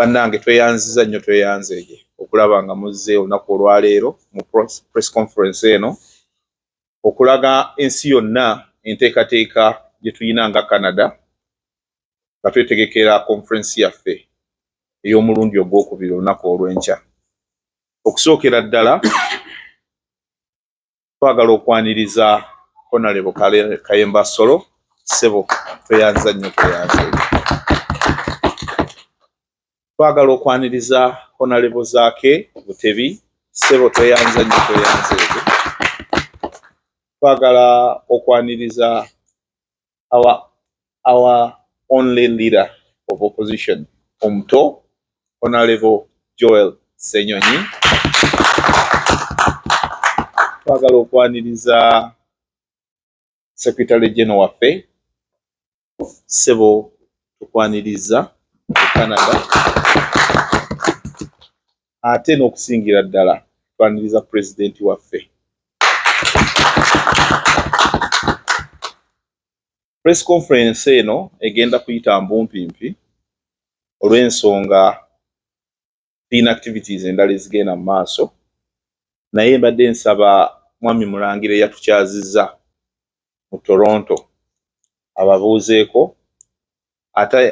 bannange tweyanziza nnyo tweyanzeege okulaba nga muzze olunaku olwaleero mu press conference eno okulaga ensi yonna enteekateeka gye tulina nga Canada nga twetegekera conference yaffe ey'omulundi ogwokubiri olunaku olw'enkya. Okusookera ddala twagala okwaniriza Honorable Kayemba Solo ssebo tweyanza nnyo tweyanzeege. Twagala okwaniriza Honorable Zaake Butebi ssebo tweyanza nnyo tweyanzeege. Twagala okwaniriza our only leader of opposition omuto Honorable Joel Senyonyi. Twagala okwaniriza Secretary General waffe ssebo tukwaniriza mu Canada, ate n'okusingira ddala twaniriza President waffe. Press conference eno egenda kuyita mbumpimpi olw'ensonga tulina activities endala ezigenda mu maaso, naye mbadde nsaba Mwami Mulangira eyatukyazizza mu Toronto ababuuzeeko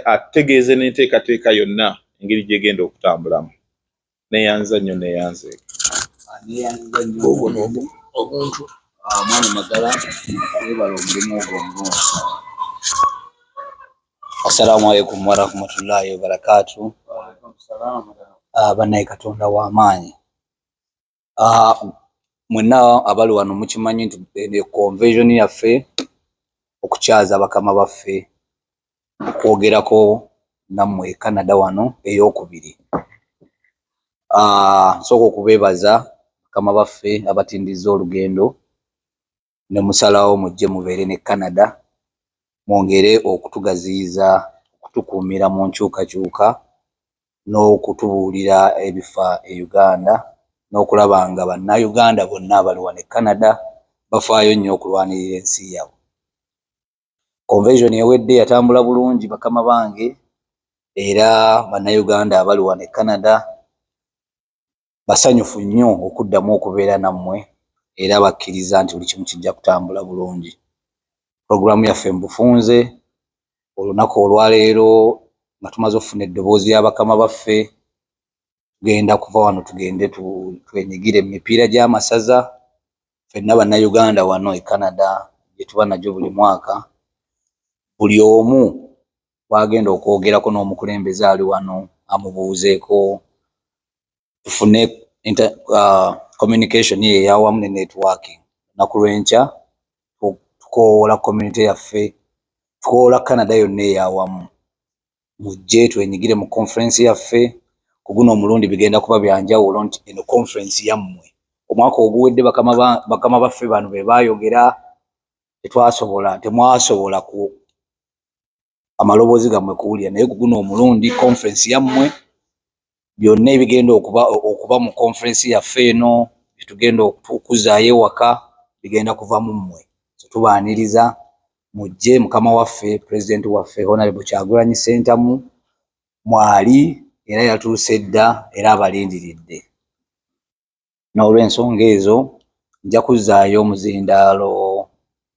ategeeze n'enteekateeka yonna engeri gy'egenda okutambulamu. Neeyanza nnyo neeyanzeege. Mwami Magala webala omulimu ogwo. Assalamu alaikum warahmatullahi wabarakatuh. Banaye Katonda w'amaanyi. Mwenna abali wano mukimanyi nti convention yaffe okukyaza bakama baffe okwogerako nammwe Canada wano ey'okubiri. Nsooka okubeebaza bakama baffe abatindiza olugendo ne musalawo mujje mubeere ne Canada, mwongere okutugaziyiza, okutukuumira mu nkyukakyuka n'okutubuulira ebifa e Uganda, n'okulaba nga bannayuganda bonna abali wano e Canada bafaayo nnyo okulwanirira ensi yaabwe. Convention ewedde yatambula bulungi bakama bange, era bannayuganda abali wano e Canada basanyufu nnyo okuddamu okubeera nammwe, era bakkiriza nti buli kimu kijja kutambula bulungi. Programu yaffe mbufunze olunaku olwaleero nga tumaze okufuna eddoboozi y'abakama baffe, tugenda kuva wano tugende twenyigire mu mipiira gy'amasaza. Ffenna bannayuganda wano e Canada gye tuba nagyo buli mwaka, buli omu bw'agenda okwogerako n'omukulembeze ali wano amubuuzeeko, tufune communication ye eyawamu ne networking. Lunaku lw'enkya tukoola community yaffe, tukoola Canada yonna eyawamu, mujje twenyigire mu conference yaffe. Ku guno omulundi bigenda kuba byanjawulo nti eno conference yammwe. Omwaka oguwedde bakama baffe bano be baayogera, temwasobola ku amaloboozi gammwe kuwulira, naye ku guno omulundi conference yammwe, byonna ebigenda okuba mu conference yaffe eno byetugenda okuzaayo ewaka bigenda kuva mu mmwe. So tubaaniriza mujje, mukama waffe President waffe Honorable Kyagulanyi Ssentamu mwali era yatuuse dda era abalindiridde. N'olw'ensonga ezo nja kuzaayo omuzindaalo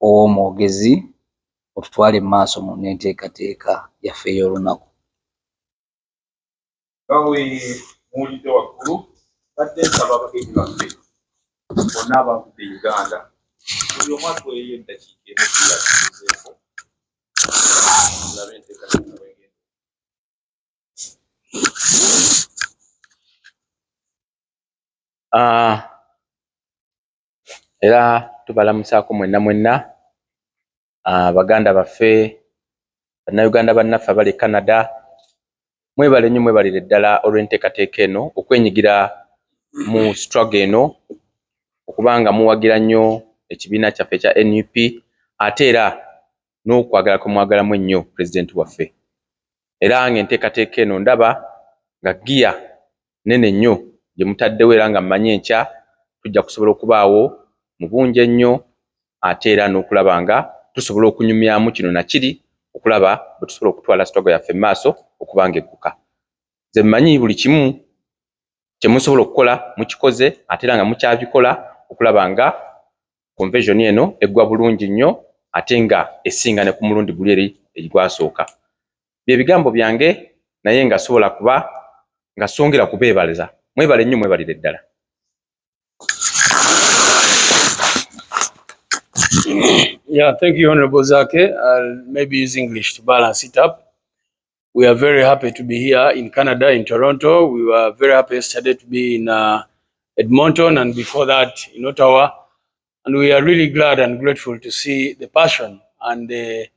ow'omwogezi otutwale mu maaso mu n'enteekateeka yaffe ey'olunaku. Muwulidde waggulu badde nsaba abagenyi baffe bonna abavudde Uganda buli omu atweyo eddakiika emu tuyatuuzeeko olabe enteekateeka bw'egenda. Era tubalamusaako mwenna baganda baffe, bannayuganda bannaffe abali Canada, mwebale nnyo mwebalire ddala olw'enteekateeka eno okwenyigira mu struggle eno, okubanga muwagira nnyo ekibiina kyaffe kya NUP, ate era n'okwagala kwe mwagalamu ennyo President waffe. Era ng'enteekateeka eno ndaba nga giya nene nnyo gye mutaddewo, era nga mmanyi enkya tujja kusobola okubaawo mu bungi ennyo, ate era n'okulaba nga tusobola okunyumyamu kino na kiri, okulaba bwe tusobola okutwala struggle yaffe maaso okuba ng'egguka. Nze mmanyi buli kimu kye musobola okukola mukikoze ate era nga mukyabikola okulaba nga convention eno eggwa bulungi nnyo ate nga esinga ne ku mulundi guli eri egwasooka. Bye bigambo byange naye nga sobola kuba nga songera kubeebaliza. Mwebale nnyo, mwebalire ddala. Yeah, thank you, Honorable Zake. I'll maybe use English to balance it up. We are very happy to be here in Canada, in Toronto. We were very happy yesterday to be in Edmonton, and before that in Ottawa. And we are really glad and grateful to see the passion and the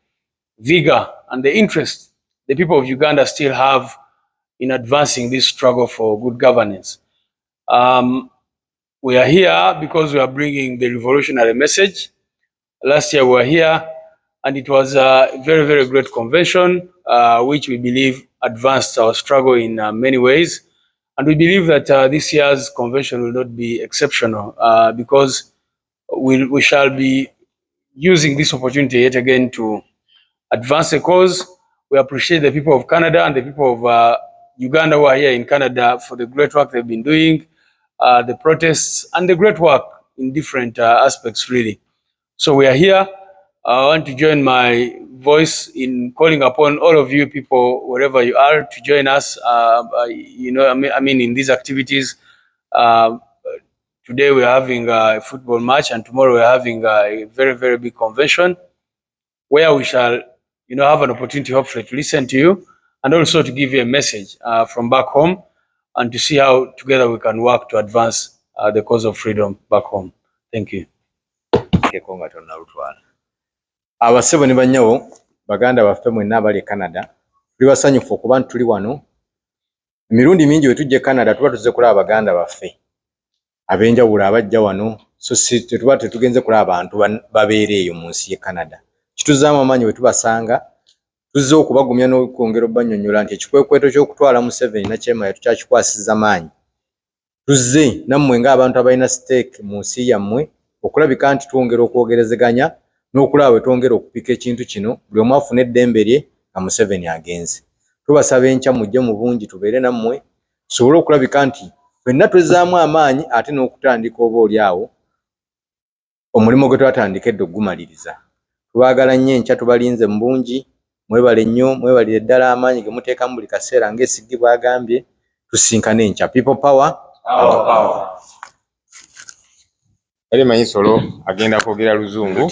vigor and the interest the people of Uganda still have in advancing this struggle for good governance. We are here because we are bringing the revolutionary message. Last year we were here, and it was a very, very great convention, which we believe advanced our struggle in many ways. And we believe that this year's convention will not be exceptional because we shall be using this opportunity yet again to advance the cause. We appreciate the people of Canada and the people of Uganda who are here in Canada for the great work they've been doing, the protests, and the great work in different aspects, really. So we are here. I want to join my voice in calling upon all of you people, wherever you are, to join us. I mean, in these activities. Today we're having a football match, and tomorrow we're having a very, very big convention where we shall, have an opportunity, hopefully, to listen to you and also to give you a message from back home, and to see how together we can work to advance the cause of freedom back home. Thank you. Abasebo ne bannyawo baganda baffe mwenna abali Canada, tuli basanyufu okuba tuli wano. Emirundi mingi bwe tujja Canada tuba tuzze kulaba baganda baffe ab'enjawulo abajja wano, so si tetuba tetugenze kulaba abantu babeera eyo mu nsi y'e Canada. Kituzaamu amaanyi bwe tubasanga, tuzze okubagumya n'okwongera obbannyonnyola nti ekikwekweto ky'okutwala Museveni Nakyema tukyakikwasizza maanyi. Tuzze nammwe ng'abantu abalina stake mu nsi yammwe okulabika nti twongera okwogerezeganya n'okulaba bwe twongera okupika ekintu kino, buli omu afune eddembe lye nga Museveni agenze. Tubasaba enkya mujje mu bungi tubeere nammwe tusobole okulabika nti ffenna twezzaamu amaanyi ate n'okutandika oba oli awo omulimu gwe twatandika edda ogumaliriza. Tubaagala nnyo enkya, tubalinze mu bungi, mwebale nnyo, mwebalire ddala amaanyi ge muteekamu buli kaseera ng'Essiggi bw'agambye. Tusinkane enkya. People power. Eri Manyisolo agenda kwogera Luzungu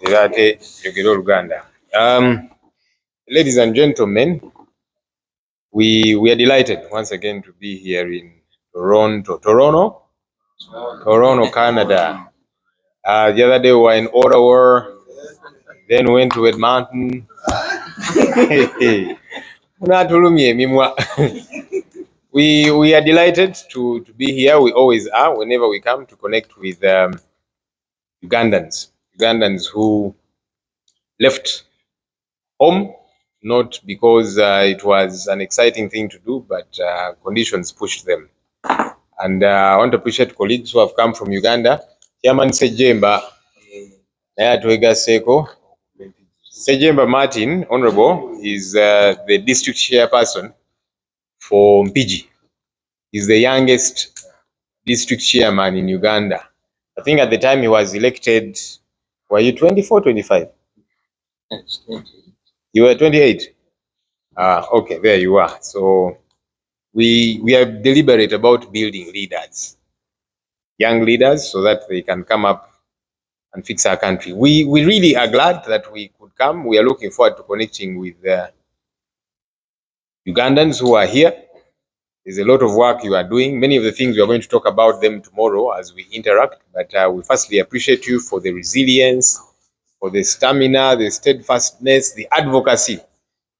era ate yogera Oluganda. Ladies and gentlemen, we are delighted once again to be here in Toronto, Canada. The other day we were in Ottawa, then went to Edmonton. We are delighted to be here. We always are whenever we come to connect with Ugandans who left home, not because it was an exciting thing to do, but conditions pushed them. And I want to appreciate colleagues who have come from Uganda. Chairman Sejemba, Sejemba Martin, Honorable, is the district chairperson for Mpigi. He's the youngest district chairman in Uganda. I think at the time he was elected, were you 24, 25? Yes, 28. You were 28? Okay, there you are. So we are deliberate about building leaders, young leaders, so that they can come up and fix our country. We really are glad that we could come. We are looking forward to connecting with Ugandans who are here. There's a lot of work you are doing. Many of the things we are going to talk about them tomorrow as we interact. But we firstly appreciate you for the resilience, for the stamina, the steadfastness, the advocacy.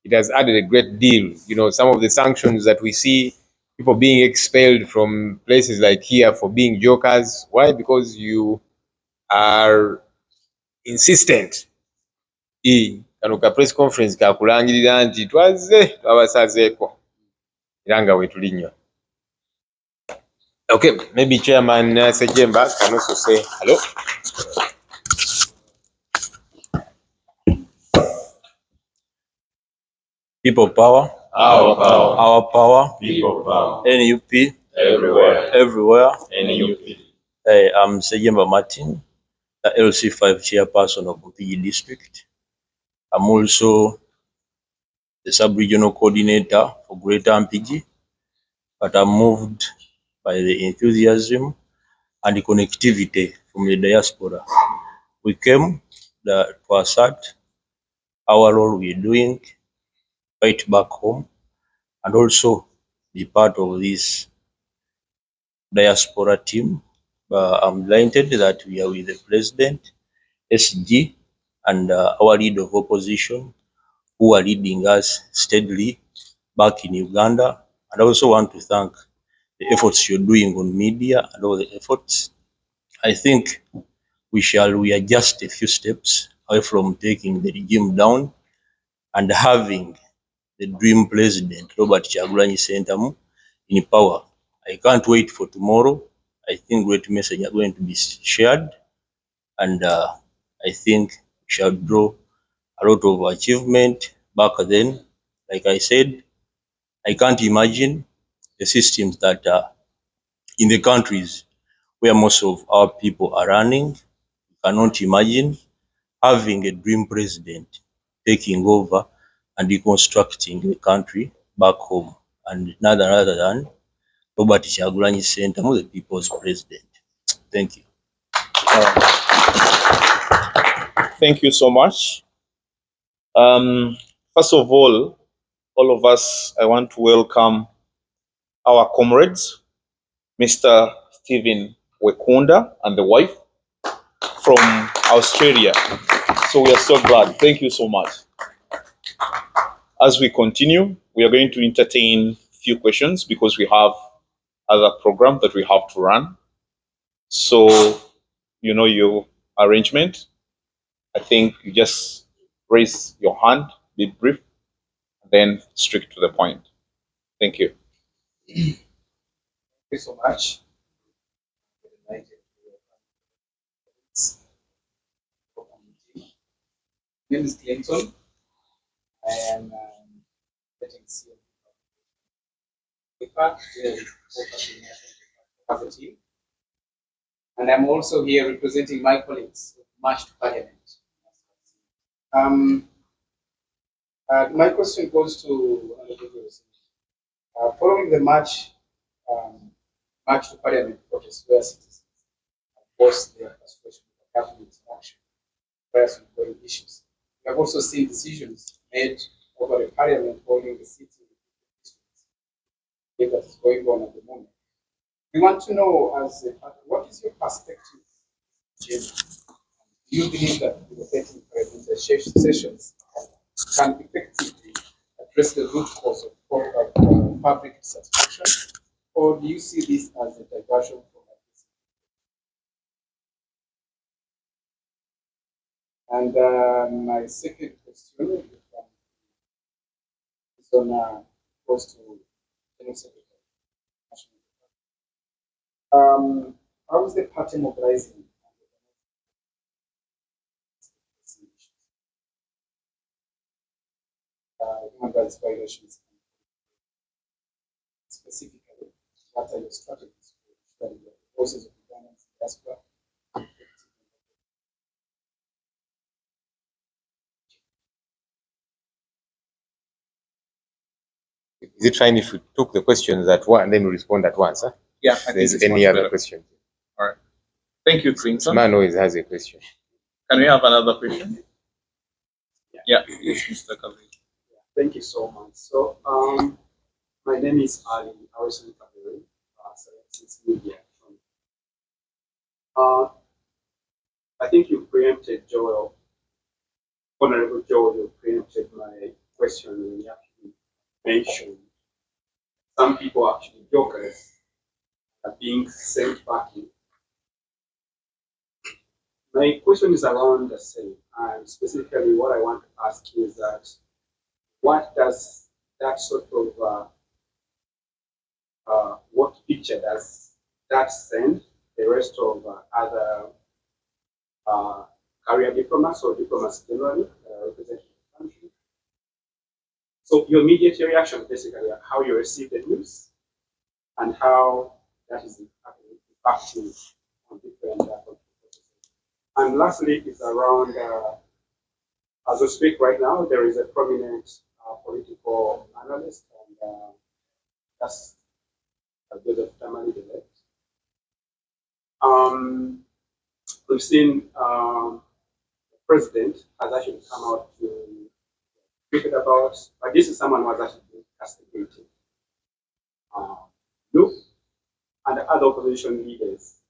It has added a great deal. Some of the sanctions that we see, people being expelled from places like here for being jokers. Why? Because you are insistent. Kanuka press conference kakulangirira nti twaze twabasazeeko era nga wetuli nnyo. Okay, maybe Chairman Sejemba can also say hello. People power, Our power. Our power. People power. NUP. Everywhere. Everywhere. NUP. Hey, I'm Sejemba Martin, the LC5 chairperson of Mpigi district. I'm also the sub-regional coordinator for Greater Mpigi, but I'm moved by the enthusiasm and the connectivity from the diaspora. We came to assert our role we're doing right back home and also be part of this diaspora team. I'm delighted that we are with the president, SG, and our leader of opposition who are leading us steadily back in Uganda. And I also want to thank the efforts you're doing on media and all the efforts. I think we are just a few steps away from taking the regime down and having the dream president, Robert Kyagulanyi Ssentamu, in power. I can't wait for tomorrow. I think great messages are going to be shared, and I think we shall draw a lot of achievement back then. Like I said, I can't imagine the systems that are in the countries where most of our people are running. Cannot imagine having a dream president taking over and reconstructing the country back home, and none other than Robert Kyagulanyi Ssentamu, the people's president. Thank you. Thank you so much. First of all of us, I want to welcome our comrades, Mr. Stephen Wekunda and the wife from Australia. So we are so glad. Thank you so much. As we continue, we are going to entertain a few questions because we have other programs that we have to run. So, you know your arrangement. I think you just raise your hand, be brief, and then straight to the point. Thank you. Thank you so much. My name is Clinton. I am getting CEO of the team. And I'm also here representing my colleagues of March to Parliament. My question goes to following the March to Parliament protest, where citizens voiced their frustration with the government's action, various ongoing issues. We have also seen decisions made over the Parliament holding the city districts that is going on at the moment. We want to know, what is your perspective, Jim? Do you believe that the parliamentary sessions can effectively address the root cause of public dissatisfaction, or do you see this as a diversion from this? And my second question is goes to General Secretary. How is the party mobilizing human rights violations? Specifically, what are your strategies for the forces of Ugandan diaspora? Is it fine if we took the questions at one and then we respond at once? Huh? Yeah, I if think there's it's any other better. question. All right. Thank you, Clinton. Man always has a question. Can we have another question? Yeah, yes, Mr. Kaveri. Thank you so much. So, my name is Ali Harrison Kaveri, Media. I think you preempted Joel, Honorable Joel, you preempted my question when you actually mentioned some people, actually jokers, are being sent back in. My question is around the same, and specifically what I want to ask you is that what does that sort of, what picture does that send the rest of other career diplomats or diplomats generally representing the country? So your immediate reaction, basically, how you receive the news and how that is impacting on different processes. And lastly, is around, as we speak right now, there is a prominent political analyst, and that's Joseph Tamari the left. We've seen the president has actually come out to speak about, but this is someone who has actually been castigated. Look, and the other opposition leaders.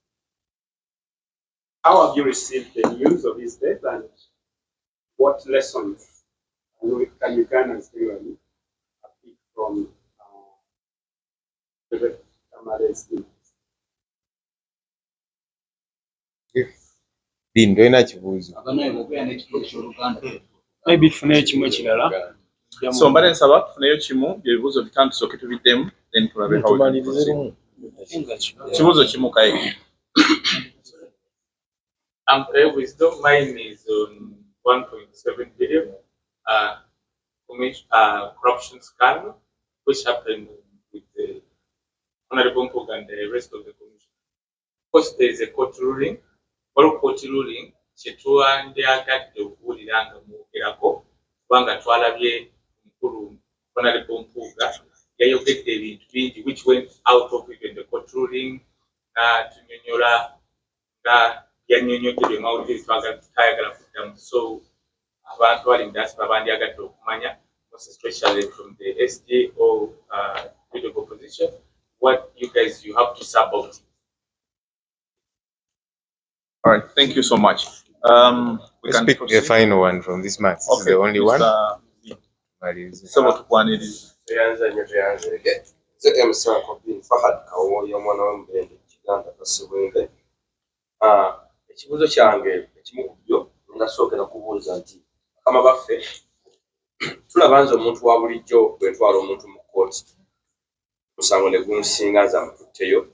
How have you received the news of his death, and what lessons can Ugandans really pick from the Tamale's death? Dean, tolina kibuuzo. Maybe tufune ekimu ekirala. So mbale nsaba tufuneyo kimu ebibuuzo bitano tusooke tubiddemu then tulabe how we can proceed. Kibuuzo kimu kayi. Wisdom mine is on 1.7 billion corruption scandal, which happened with the Honorable Mpuga and the rest of the commission. Of course, there is a court ruling. All court ruling, kyetwandyagadde okuwulira nga mwogerako kubanga twalabye omukulu Honorable Mpuga yayogedde ebintu bingi which went out of even the court ruling, tunyonyola nga yannyonnyodde bye mawulire tutayagala kuddamu. So abantu bali mu diaspora bandyagadde okumanya, most especially from the SJ or leader of opposition, what you guys have to say about it. All right, thank you so much. Let's pick the final one from this month. This is the only one. Sebo tukwaniriza. Ekibuuzo kyange ekimu ku byo ndasookera kubuuza nti bakama baffe tulaba nze omuntu wa bulijjo bwe ntwala omuntu mu kkooti musango ne gunsinga nze amututteyo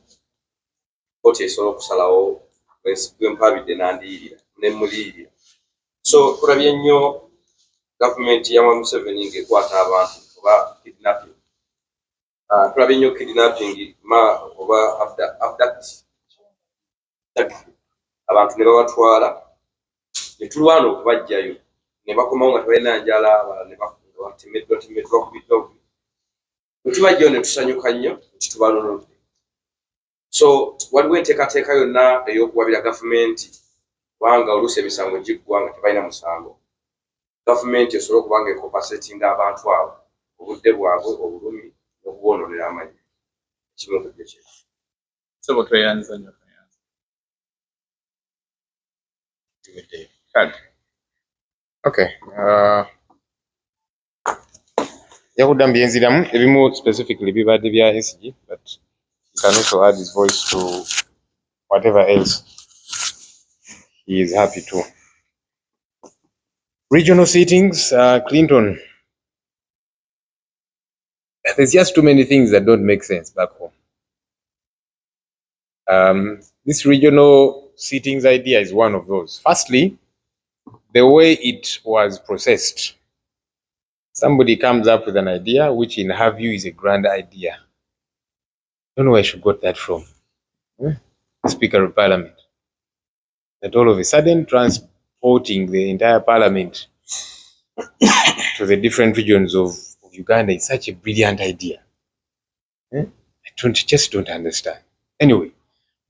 kkooti esobola okusalawo bwe mpaabidde n'andiyirira ne muliyirira. So tulabye nnyo gavumenti ya Museveni ng'ekwata abantu oba kidnapping. Tulabye nnyo kidnapping oba abduct abantu ne babatwala ne tulwana okubajjayo ne bakomawo nga tebalina njala ne batemeddwa bakubiddwa bwe tubajjayo ne tusanyuka nnyo nti tubalonodde. So waliwo enteekateeka yonna ey'okuwabira gavumenti kubanga oluusi emisango giggwa nga tebalina musango. Gavumenti esobole okuba nga ekompasetinga abantu abo obudde bwabwe obulumi n'okuboononera amannya. Kimu ku byo kyetu. Sebo tweyanza nnyo. Okay. Yakuddamu byenziramu ebimu specifically bibadde bya SG, but he can also add his voice to whatever else he is happy to. Regional seatings, Clinton. There's just too many things that don't make sense back home. This regional seatings idea is one of those. Firstly, the way it was processed. Somebody comes up with an idea, which in her view is a grand idea. I don't know where she got that from. The Speaker of Parliament. That all of a sudden transporting the entire Parliament to the different regions of Uganda is such a brilliant idea. I just don't understand. Anyway,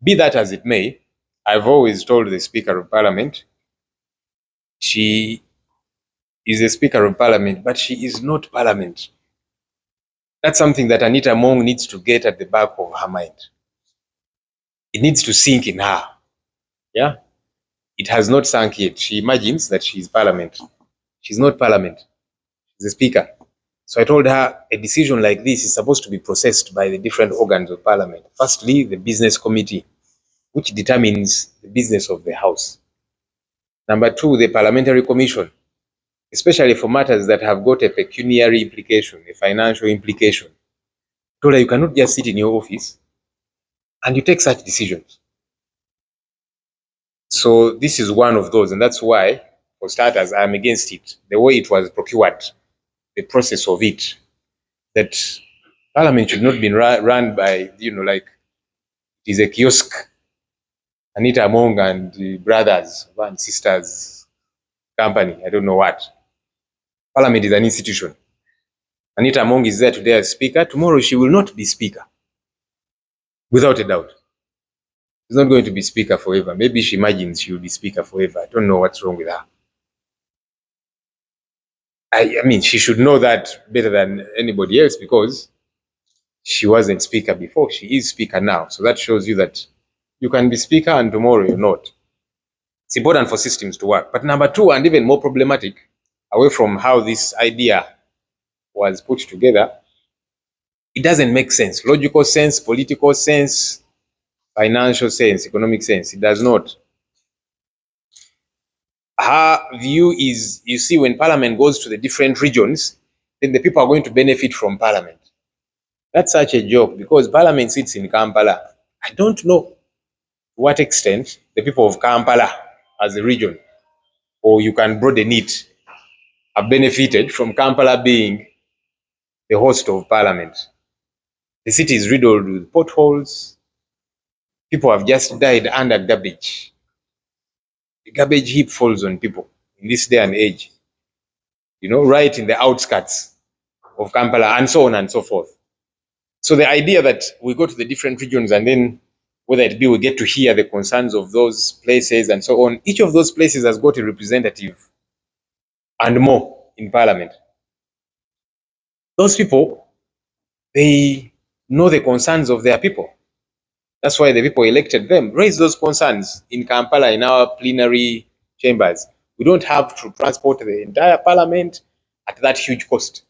be that as it may, I've always told the Speaker of Parliament, she is the Speaker of Parliament, but she is not Parliament. That's something that Anita Mong needs to get at the back of her mind. It needs to sink in her. Yeah? It has not sunk yet. She imagines that she is Parliament. She's not Parliament. She's the Speaker. So I told her a decision like this is supposed to be processed by the different organs of Parliament. Firstly, the Business Committee, which determines the business of the House. Number two, the Parliamentary Commission, especially for matters that have got a pecuniary implication, a financial implication. So you cannot just sit in your office and you take such decisions. So this is one of those, and that's why, for starters, I'm against it. The way it was procured, the process of it, that Parliament should not be run by, like it is a kiosk, Anita Among and the brothers and sisters company, I don't know what. Parliament is an institution. Anita Among is there today as speaker. Tomorrow she will not be speaker, without a doubt. She's not going to be speaker forever. Maybe she imagines she will be speaker forever. I don't know what's wrong with her. I mean, she should know that better than anybody else because she wasn't speaker before. She is speaker now. So that shows you that you can be speaker and tomorrow you're not. It's important for systems to work. But number two, and even more problematic, away from how this idea was put together, it doesn't make sense. Logical sense, political sense, financial sense, economic sense. It does not. Her view is, you see, when Parliament goes to the different regions, then the people are going to benefit from Parliament. That's such a joke because Parliament sits in Kampala. I don't know to what extent the people of Kampala as a region, or you can broaden it, have benefited from Kampala being the host of Parliament. The city is riddled with potholes. People have just died under garbage. The garbage heap falls on people in this day and age, right in the outskirts of Kampala and so on and so forth. So the idea that we go to the different regions and then whether it be we get to hear the concerns of those places and so on, each of those places has got a representative and more in Parliament. Those people, they know the concerns of their people. That's why the people elected them. Raise those concerns in Kampala in our plenary chambers. We don't have to transport the entire Parliament at that huge cost.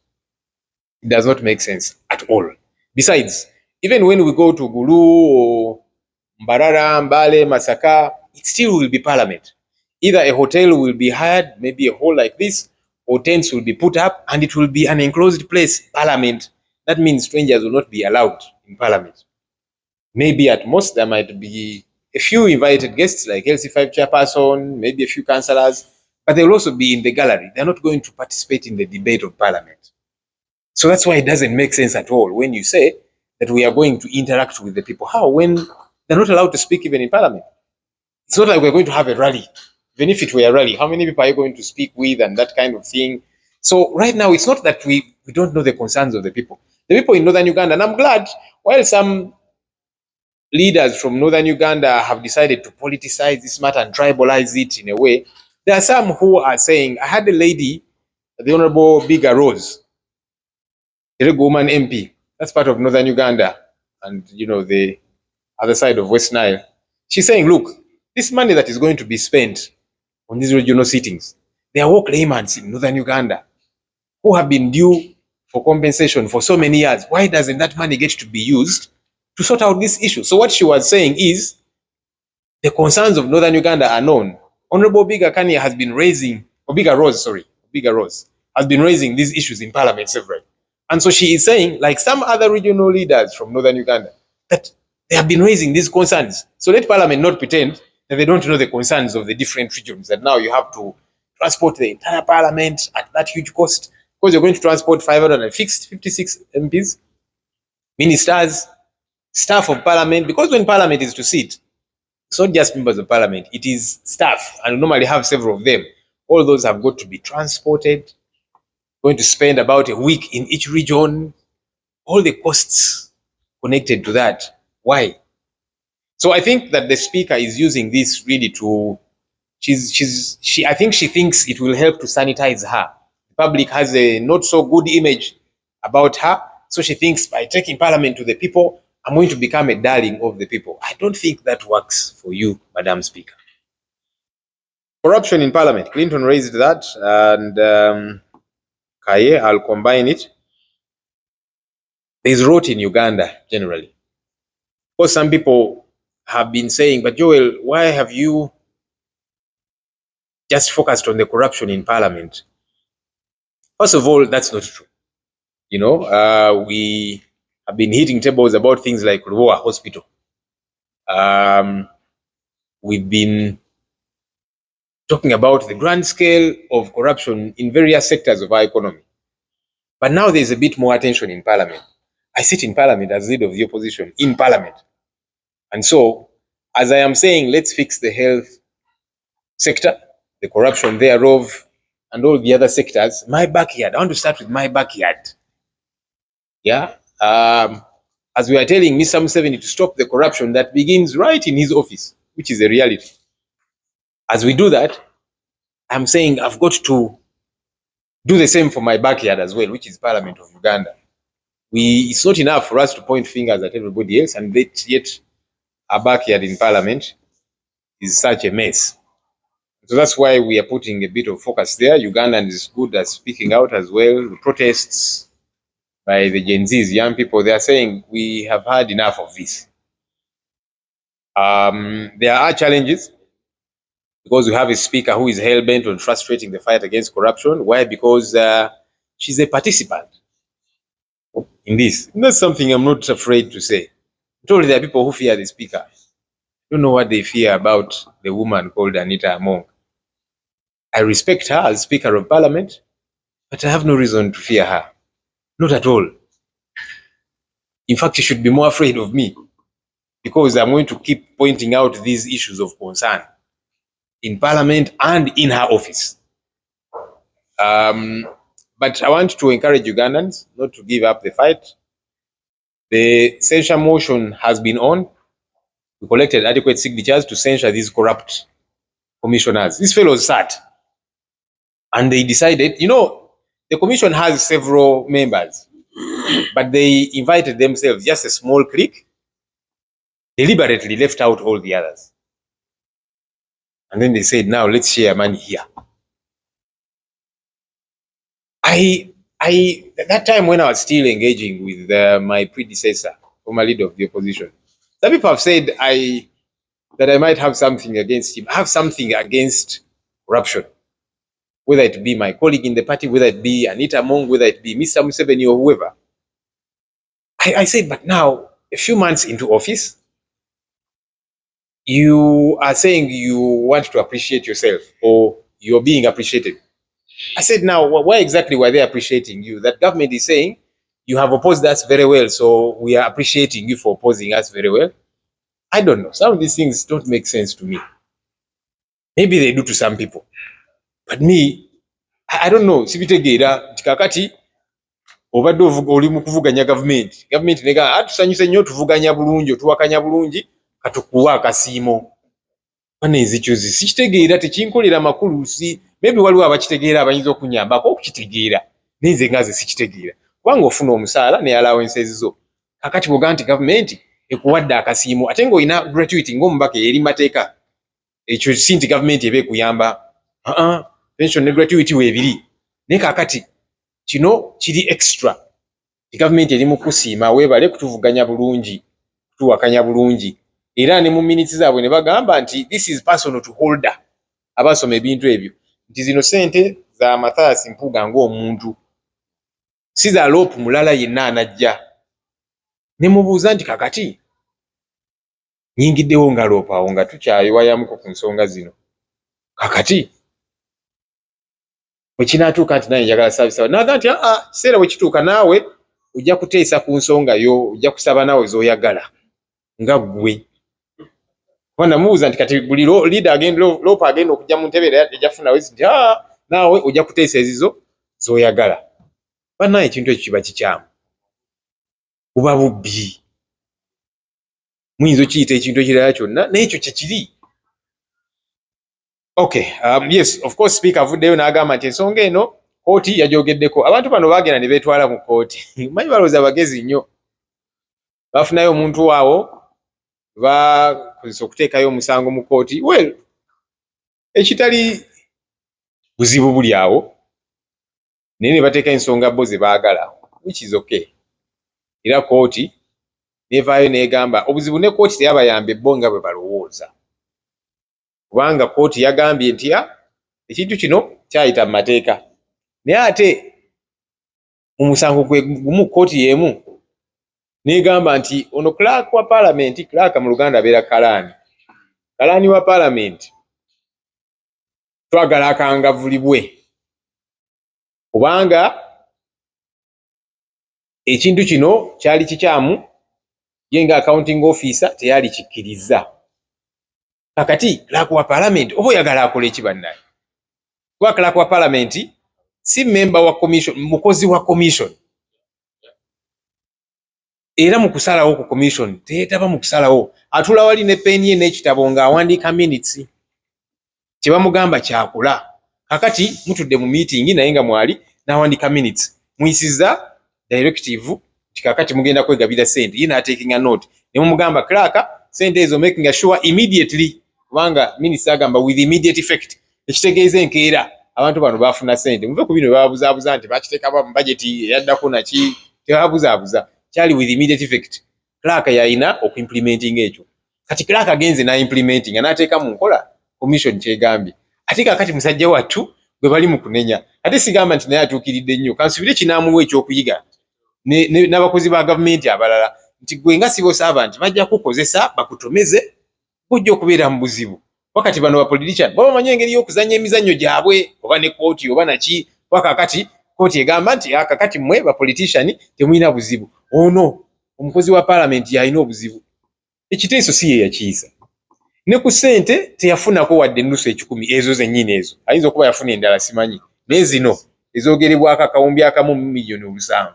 It does not make sense at all. Besides, even when we go to Gulu or Mbarara, Mbale, Masaka, it still will be Parliament. Either a hotel will be hired, maybe a hall like this, or tents will be put up, and it will be an enclosed place, Parliament. That means strangers will not be allowed in Parliament. Maybe at most there might be a few invited guests like LC5 chairperson, maybe a few councillors, but they will also be in the gallery. They're not going to participate in the debate of Parliament. So that's why it doesn't make sense at all when you say that we are going to interact with the people. How? When they're not allowed to speak even in Parliament. It's not like we're going to have a rally. Even if it were a rally, how many people are you going to speak with and that kind of thing? So right now, it's not that we don't know the concerns of the people. The people in northern Uganda, and I'm glad, while some leaders from northern Uganda have decided to politicize this matter and tribalize it in a way, there are some who are saying, I had a lady, the Honorable Biga Rose, a woman MP, that's part of northern Uganda, and the other side of West Nile. She's saying, look, this money that is going to be spent on these regional sittings, there are war claimants in northern Uganda who have been due for compensation for so many years. Why doesn't that money get to be used to sort out this issue? So what she was saying is, the concerns of northern Uganda are known. Honorable Biga Kania has been raising, or Biga Rose has been raising these issues in Parliament several. And so she is saying, like some other regional leaders from northern Uganda, that they have been raising these concerns. So let Parliament not pretend that they don't know the concerns of the different regions, that now you have to transport the entire Parliament at that huge cost, because you're going to transport 556 MPs, ministers, staff of Parliament, because when Parliament is to sit, it's not just members of Parliament, it is staff, and we normally have several of them. All those have got to be transported, going to spend about a week in each region, all the costs connected to that. Why? So I think that the speaker is using this really to, I think she thinks it will help to sanitize her. The public has a not so good image about her, so she thinks by taking Parliament to the people, I'm going to become a darling of the people. I don't think that works for you, Madam Speaker. Corruption in Parliament. Clinton raised that, and Kaye, I'll combine it. There's rot in Uganda generally. Of course, some people have been saying, but Joel, why have you just focused on the corruption in Parliament? First of all, that's not true. We have been hitting tables about things like Ruwa Hospital. We've been talking about the grand scale of corruption in various sectors of our economy. But now there's a bit more attention in parliament. I sit in parliament as leader of the opposition in parliament. And so, as I am saying, let's fix the health sector, the corruption thereof, and all the other sectors. My backyard, I want to start with my backyard. Yeah. As we are telling Mr. Museveni to stop the corruption that begins right in his office, which is a reality. As we do that, I'm saying I've got to do the same for my backyard as well, which is Parliament of Uganda. It's not enough for us to point fingers at everybody else, and yet our backyard in Parliament is such a mess. So that's why we are putting a bit of focus there. Ugandan is good at speaking out as well. The protests by the Gen Zs, young people, they are saying we have had enough of this. There are challenges because we have a speaker who is hell-bent on frustrating the fight against corruption. Why? Because she's a participant in this. And that's something I'm not afraid to say. I told you there are people who fear the speaker. Don't know what they fear about the woman called Anita Among. I respect her as Speaker of Parliament, but I have no reason to fear her. Not at all. In fact, she should be more afraid of me because I'm going to keep pointing out these issues of concern in Parliament and in her office. But I want to encourage Ugandans not to give up the fight. The censure motion has been on. We collected adequate signatures to censure these corrupt commissioners. These fellows sat and they decided, the commission has several members, but they invited themselves, just a small clique, deliberately left out all the others. And then they said, now let's share money here. That time when I was still engaging with my predecessor, former leader of the opposition, some people have said that I might have something against him. I have something against corruption, whether it be my colleague in the party, whether it be Anita Among, whether it be Mr. Museveni or whoever. I said, but now, a few months into office, you are saying you want to appreciate yourself or you're being appreciated. I said, now, why exactly were they appreciating you? That government is saying, you have opposed us very well, so we are appreciating you for opposing us very well. I don't know. Some of these things don't make sense to me. Maybe they do to some people. But me, I don't know. Sibitegeera kakati obadde oli mu kuvuganya government. Government nega atusanyuse nnyo tuvuganya bulungi, tuwakanya bulungi, katukuwa akasiimo. Banenzikyuzi sikitegeera tekinkolera makulu maybe waliwo abakitegeera abayinza okunyambako okukitegeera. Nenze ngaze sikitegeera. Kubanga ofuna omusaala ne allowances zo. Kakati bwoga nti government ekuwadde akasiimo ate ng'olina gratuity ng'omubaka eri mateeka. Ekyo si nti government eba ekuyamba. Pension ne gratuity weebiri. Naye kakati kino kiri extra. Government eri mu kusiima weebale kutuvuganya bulungi, kutuwakanya bulungi. Era ne mu minutes zaabwe ne bagamba nti this is personal to holder. Abasoma ebintu ebyo. Nti zino sente za Mathias Mpuuga ng'omuntu. Si za lopu mulala yenna anajja. Ne mubuuza nti kakati nyingiddewo nga lopu awo nga tukyayowayamuko ku nsonga zino. Kakati bwe kinaatuuka nti naye njagala saabisa naga nti kiseera bwe kituuka naawe ojja kuteesa ku nsonga yo, ojja kusaba naawe z'oyagala nga ggwe. Kuba namubuuza nti kati buli leader lopu agenda okujja mu ntebe era tejafuna wezi nti naawe ojja kuteesa ezizo z'oyagala. Bannaaye ekintu ekyo kiba kikyamu. Buba bubbi. Muyinza okiyita ekintu ekirala kyonna n'ekyo kye kiri. Okay, yes, of course speaker avuddeyo n'agamba nti ensonga eno kooti yagyogeddeko. Abantu bano baagenda ne beetwala mu kooti. Manyi balowooza bagezi nnyo. Bafunayo omuntu waawo bakozesa okuteekayo omusango mu kooti. Well, ekitali buzibu buli awo naye ne bateeka ensonga bo ze baagala, which is okay. Era kooti nevaayo n'egamba obuzibu ne kooti teyabayamba bo nga bwe balowooza. Kubanga kooti yagambye nti ekintu kino kyayita mu mateeka. Naye ate mu musango gwe gumu kooti y'emu n'egamba nti ono clerk wa parliament, clerk mu Luganda abeera kalaani. Kalaani wa parliament twagala akangavulibwe kubanga ekintu kino kyali kikyamu ye nga accounting officer teyali kikkiriza. Kakati clerk wa parliament oba oyagala akola eki bannaye? Kuba clerk wa parliament si member wa commission, mukozi wa commission. Era mu kusalawo ku commission teetaba mu kusalawo, atula wali ne pen ye n'ekitabo ng'awandiika minutes kye bamugamba kyakola. Kakati mutudde mu meeting naye nga mwali n'awandiika minutes, muyisizza directive nti kakati mugenda kwegabira ssente, ye n'atakinga note ne mumugamba clerk ssente ezo making sure immediately, kubanga minisita agamba with immediate effect, ekitegeeza enkeera abantu bano baafuna ssente. Muve ku bino babuzaabuza nti bakiteeka mu budget eyaddako naki, tebabuzaabuza, kyali with immediate effect. Clerk yalina okuimplementing ekyo. Kati clerk agenze n'implementing n'ateeka mu nkola commission kyegambye. Ate kakati musajja wattu gwe bali mu kunenya, ate sigamba nti naye atuukiridde nnyo, kansubire kinaamuwa ekyokuyiga n'abakozi ba gavumenti abalala nti gwe nga civil servant bajja kukozesa bakutomeze, bujja okubeera mu buzibu. Wakati bano ba politician baba bamanyi engeri y'okuzannya emizannyo gyabwe, oba ne kooti oba naki, wakakati kooti egamba nti kakati mmwe ba politician temulina buzibu. Ono omukozi wa parliament yalina obuzibu. Ekiteeso si ye yakiyisa. Ne ku ssente teyafunako wadde ennusu 10 ezo zennyini ezo. Ayinza okuba yafuna endala simanyi. Naye zino ezoogerebwako akawumbi akamu mu miliyoni 700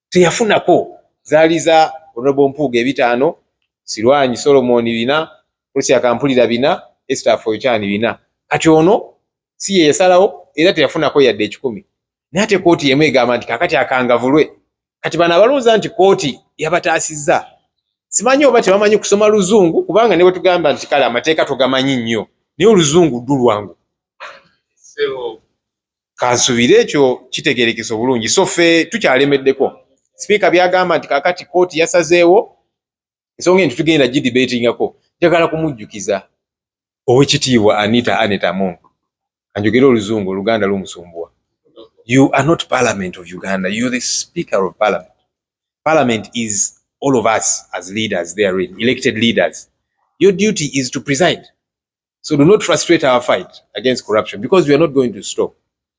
teyafunako. Zaali za Honorable Mpuuga 5, Sirwanyi Solomon 4, Lucia Kampulira 4, Esther Foychani 4. Kati ono si ye yasalawo era teyafunako yadde 10. Naye ate kooti yemu egamba nti kakati akangavulwe. Kati bano abalowooza nti kooti yabataasizza, simanyi oba tebamanyi kusoma Luzungu, kubanga ne bwe tugamba nti kale amateeka togamanyi nnyo, naye Oluzungu ddu lwangu. Kansubire ekyo kitegeerekesa obulungi. So ffe tukyalemeddeko. Sipiika byagamba nti kakati kooti yasazeewo ensonga enti tugenda gidibetingako. Njagala kumujjukiza ow'ekitiibwa Anita Among. Anjogere Oluzungu, Oluganda lumusumbuwa. You are not Parliament of Uganda. You are the Speaker of Parliament. Parliament is all of us as leaders therein, elected leaders. Your duty is to preside. So do not frustrate our fight against corruption, because we are not going to stop.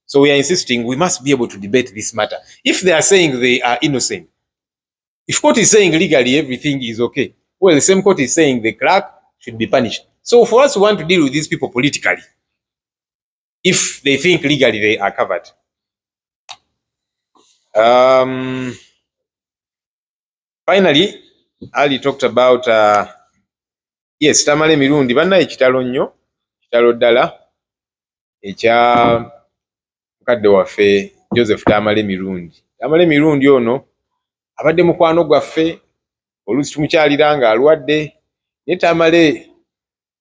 So we are insisting we must be able to debate this matter. If they are saying they are innocent, if court is saying legally everything is okay, well, the same court is saying the clerk should be punished. So for us who want to deal with these people politically, if they think legally they are covered. Finally, Ali talked about yes, Tamale Mirundi banna ekitalo nnyo, kitalo ddala ekya mukadde waffe Joseph Tamale Mirundi. Tamale Mirundi ono abadde mukwano gwaffe, oluusi tumukyalira nga alwadde, naye Tamale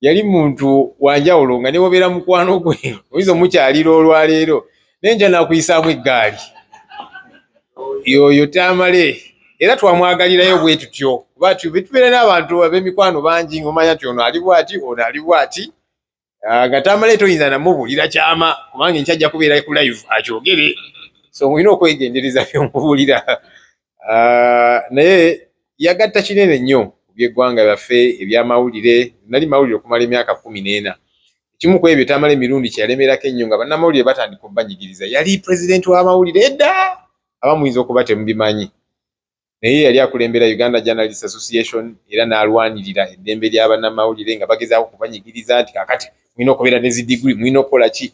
yali muntu wanjawulo nga ne wobeera mukwano gwe oyinza omukyalira olwaleero nenja nakuyisaamu eggaali. Yoyo Tamale era twamwagalirayo bwe tutyo, kuba tubeera n'abantu ab'emikwano bangi ng'omanya nti ono ali bw'ati ono ali bw'ati, nga Tamale toyinza namubuulira kyama kubanga enkya kubeera ku live akyogere, so olina okwegendereza by'omubuulira. Naye yagatta kinene nnyo ku by'eggwanga byaffe eby'amawulire. Nali mawulire okumala emyaka 14. Kimu ku ebyo Tamale Mirundi kye yalemerako ennyo nga bannamawulire batandika okubanyigiriza. Yali pulezidenti w'amawulire edda, abamuyinza okuba temubimanyi. Naye yali akulembera Uganda Journalists Association era n'alwanirira eddembe lya bannamawulire nga bagezaako okubanyigiriza nti kakati mulina okubeera ne zi degree, mulina okukola ki.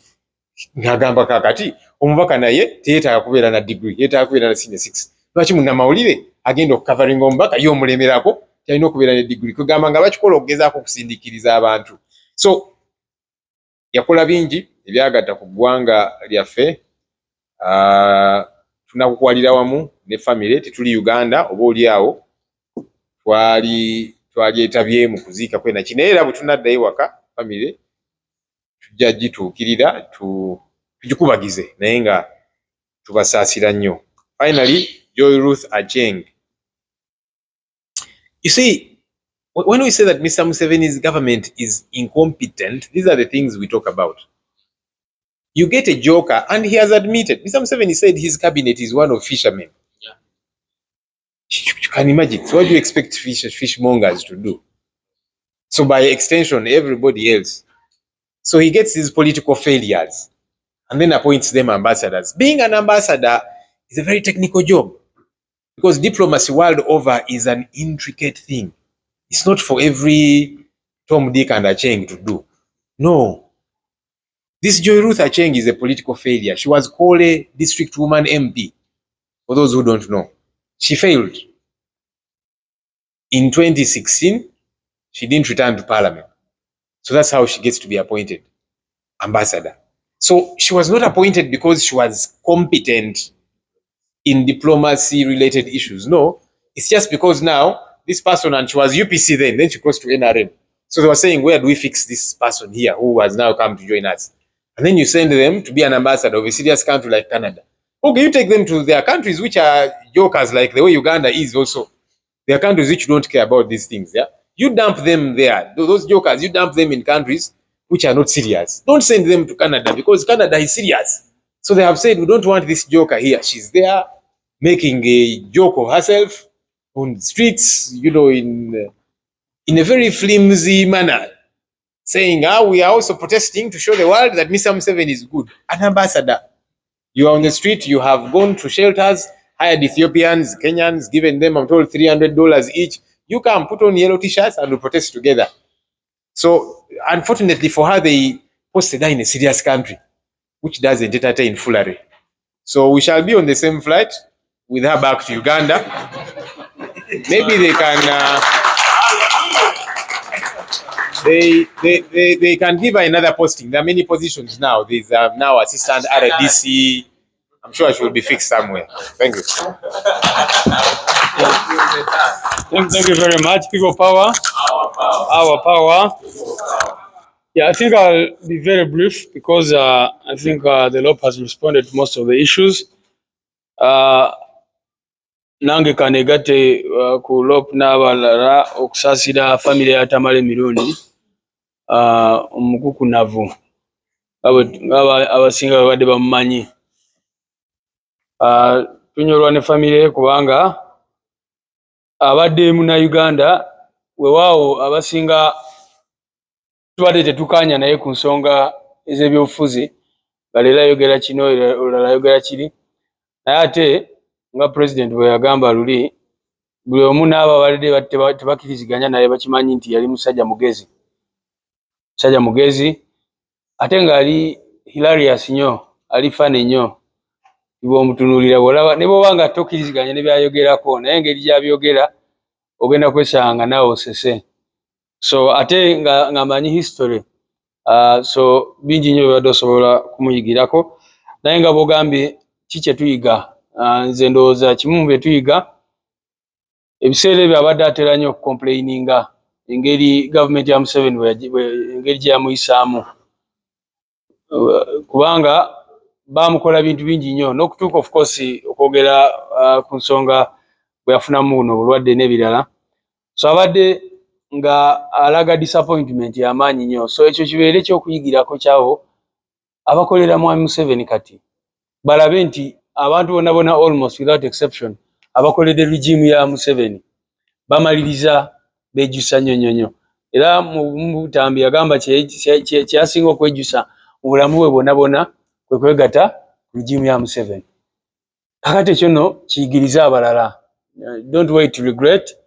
Ng'agamba kakati omubaka naye teyeetaaga kubeera na degree, yeetaaga kubeera na senior 6. Lwaki munnamawulire agenda okukavaringa omubaka ye omulemerako kyalina okubeera ne degree? Kugamba nga bakikola okugezaako okusindiikiriza abantu. So yakola bingi ebyagatta ku ggwanga lyaffe. Tunakukwalira wamu ne family, tetuli Uganda oba oli awo twalyetabye mu kuziika kwena kino, era bwe tunaddayo waka family tujja gituukirira tugikubagize naye nga tubasaasira nnyo. Finally, Joy Ruth Acheng. You see, when we say that Mr. Museveni's government is incompetent, these are the things we talk about. You get a joker, and he has admitted. Mr. Museveni said his cabinet is one of fishermen. Yeah. You can imagine. So what do you expect fishmongers to do? So by extension, everybody else. So he gets these political failures and then appoints them ambassadors. Being an ambassador is a very technical job. Because diplomacy world over is an intricate thing. It's not for every Tom, Dick and Acheng to do. No. This Joy Ruth Acheng is a political failure. She was called a district woman MP, for those who don't know. She failed. In 2016, she didn't return to parliament. So that's how she gets to be appointed ambassador. So she was not appointed because she was competent in diplomacy related issues. No, it's just because now this person, and she was UPC then she crossed to NRM. So they were saying, where do we fix this person here who has now come to join us? And then you send them to be an ambassador of a serious country like Canada. Okay, you take them to their countries which are jokers, like the way Uganda is also. There are countries which don't care about these things. Yeah, you dump them there. Those jokers, you dump them in countries which are not serious. Don't send them to Canada because Canada is serious. So they have said, we don't want this joker here. She's there making a joke of herself on the streets, you know, in a very flimsy manner, saying, we are also protesting to show the world that Mr. Museveni is good. An ambassador. You are on the street, you have gone to shelters, hired Ethiopians, Kenyans, given them, I'm told, $300 each. You come, put on yellow t-shirts and we protest together. So, unfortunately for her, they posted her in a serious country, which doesn't entertain foolery. So we shall be on the same flight with her back to Uganda. Maybe they can they can give her another posting. There are many positions now. There's now assistant RDC. I'm sure she will be fixed somewhere. Thank you. Thank you very much. People power. Our power. Yeah, I think I'll be very brief because I think the LOP has responded to most of the issues. Nange kanegate ku LOP n'abalala okusasira family ya Tamale Mirundi omukukunavu abasinga babadde bamumanyi. Tunyolwa ne family kubanga abadde muna Uganda weewaawo abasinga tubadde tetukanya naye ku nsonga ez'ebyobufuzi balera ayogera kino olala ayogera kiri naye ate nga president bwe yagamba luli buli omu n'abo abadde tebakkiriziganya naye bakimanyi nti yali musajja mugezi ate ng'ali hilarious nnyo ali fane nnyo bw'omutunuulira bw'olaba ne bw'oba nga tokkiriziganya ne byayogerako naye engeri gy'abyogera ogenda kwesanga naawe osese. So ate nga manyi history so bingi nnyo byebadde osobola kumuyigirako naye nga bw'ogambye ki kye tuyiga nze ndowooza kimu mu bye tuyiga ebiseera ebyo abadde atera nnyo okucomplaininga engeri gavumenti ya Museveni engeri gye yamuyisaamu kubanga bamukola bintu bingi nnyo n'okutuuka of course okwogera ku nsonga bwe yafunamu buno obulwadde n'ebirala. So abadde nga alaga disappointment y'amaanyi nnyo. So ekyo kibeere ekyokuyigirako kyabo abakolera mwami Museveni kati balabe nti abantu bonna bonna almost without exception abakoledde regime ya Museveni bamaliriza beejusa nnyo. Era mu butambi yagamba kyasinga okwejusa mu bulamu bwe bwonna bwonna kwe kwegatta regime ya Museveni. Kakati ekyo nno kiyigiriza abalala. Don't wait to regret.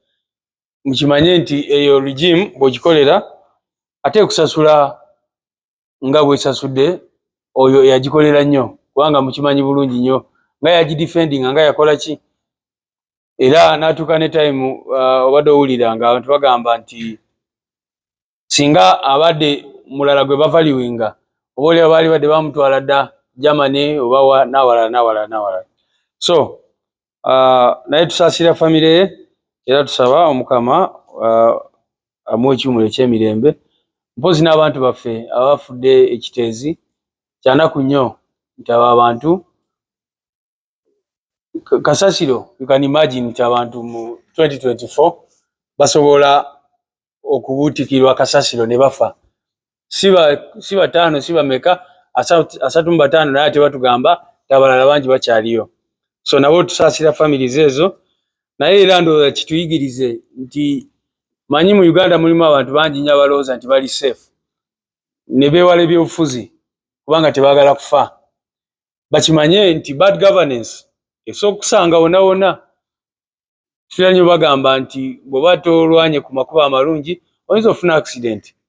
Mukimanye nti eyo regime bw'ogikolera ate kusasula nga bw'esasudde oyo yagikolera nnyo kubanga mukimanyi bulungi nnyo nga yagidefendinga nga yakola ki era n'atuuka ne time obadde owulira nga abantu bagamba nti singa abadde mulala gwe bavaliwinga oba oli abaali badde bamutwala dda Germany oba n'awalala. So naye tusaasira famire ye era tusaba Omukama amuwa ekiwummulo eky'emirembe mpozi n'abantu baffe abafudde ekiteezi kyanaku nnyo nti abo abantu kasasiro you can imagine nti abantu mu 2024 basobola okubuutikirwa kasasiro ne bafa si bataano si bameka 35 naye ate batugamba abalala bangi bakyaliyo. So nabo tusaasira families ezo naye era ndowooza kituyigirize nti manyi mu Uganda mulimu abantu bangi nnyo abalowooza nti bali safe ne beewala ebyobufuzi kubanga tebaagala kufa. Bakimanye nti bad governance esobola okusanga wonna wonna Tulira nnyo bagamba nti bw'oba tolwanye ku makubo amalungi oyinza ofuna accident.